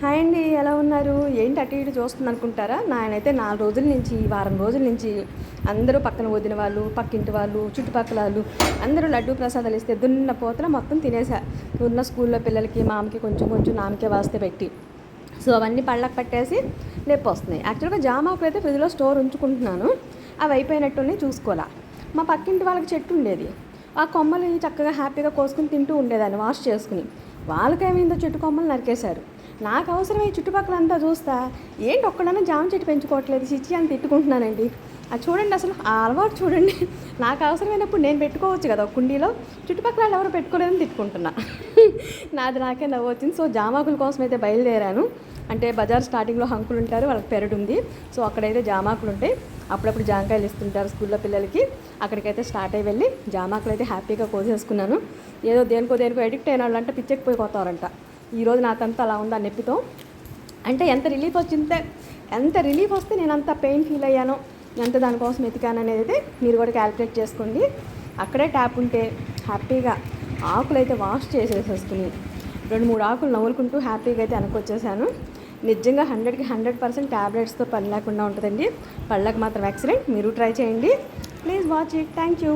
Hi అండి, ఎలా ఉన్నారు? ఏంటి అటు ఇటు చూస్తుంది అనుకుంటారా? నాయనైతే 4 రోజుల నుంచి, వారం రోజుల నుంచి అందరూ పక్కన వదిన వాళ్ళు, పక్కింటి వాళ్ళు, చుట్టుపక్కల వాళ్ళు అందరూ లడ్డూ ప్రసాదాలు ఇస్తే దున్న పోతల మొత్తం తినేసా. ఉన్న స్కూల్లో పిల్లలకి, మామకి కొంచెం కొంచెం నామకే వాస్తే పెట్టి, సో అవన్నీ పళ్ళకు పట్టేసి నొప్పి వస్తున్నాయి. యాక్చువల్గా జామాకులు అయితే ఫ్రిడ్జ్లో స్టోర్ ఉంచుకుంటున్నాను. అవి అయిపోయినట్టున్నాయి, చూసుకోవాలా. మా పక్కింటి వాళ్ళకి చెట్టు ఉండేది, ఆ కొమ్మలు చక్కగా హ్యాపీగా కోసుకుని తింటూ ఉండేదాన్ని వాష్ చేసుకుని. వాళ్ళకేమైందో చెట్టు కొమ్మలు నరికేశారు. నాకు అవసరమై చుట్టుపక్కలంతా చూస్తా, ఏంటి ఒక్కడన్నా జామ చెట్టు పెంచుకోవట్లేదు చిచ్చి అని తిట్టుకుంటున్నానండి. అది చూడండి, అసలు ఆ అలవాటు చూడండి. నాకు అవసరమైనప్పుడు నేను పెట్టుకోవచ్చు కదా కుండీలో, చుట్టుపక్కల ఎవరు పెట్టుకోలేదని తిట్టుకుంటున్నా. నాది నాకే నవ్వు వచ్చింది. సో జామాకుల కోసం అయితే బయలుదేరాను. అంటే బజార్ స్టార్టింగ్లో హంకులు ఉంటారు, వాళ్ళకి పెరడు ఉంది. సో అక్కడైతే జామాకులు ఉంటాయి, అప్పుడప్పుడు జామకాయలు ఇస్తుంటారు స్కూల్లో పిల్లలకి. అక్కడికైతే స్టార్ట్ అయ్యి వెళ్ళి జామాకులు అయితే హ్యాపీగా కోసేసుకున్నాను. ఏదో దేనికో ఎడిక్ట్ అయిన వాళ్ళంటే పిచ్చెక్కిపోయి పోతారంట. ఈరోజు నాకంతా అలా ఉంది ఆ నొప్పితో. అంటే ఎంత రిలీఫ్ వస్తే నేను అంత పెయిన్ ఫీల్ అయ్యానో, ఎంత దానికోసం ఎతికాను అనేది అయితే మీరు కూడా క్యాలిక్యులేట్ చేసుకోండి. అక్కడే ట్యాప్ ఉంటే హ్యాపీగా ఆకులు అయితే వాష్ చేసేసుకుని 2-3 ఆకులు నవ్వులుకుంటూ హ్యాపీగా అయితే వెనకొచ్చేసాను. నిజంగా 100కి 100% ట్యాబ్లెట్స్తో పని లేకుండా ఉంటుందండి. పళ్ళకి మాత్రం ఎక్సలెంట్. మీరు ట్రై చేయండి. Please watch it. Thank you.